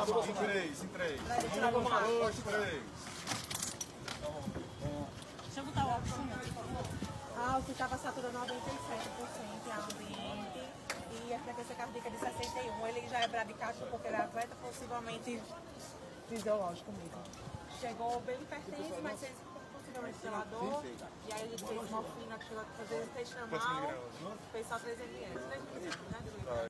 Em três, em três. Dois, três. Deixa eu botar o óculos também, por favor. Alto estava saturando 97% em ambiente e a frequência cardíaca de 61. Ele já é bradicardio porque ele é atleta, possivelmente fisiológico mesmo. Chegou bem hipertenso, mas fez possivelmente gelador. E aí ele fez morfina, que chegou a fazer intestinal, fez só 3 ml. 3 ml, né?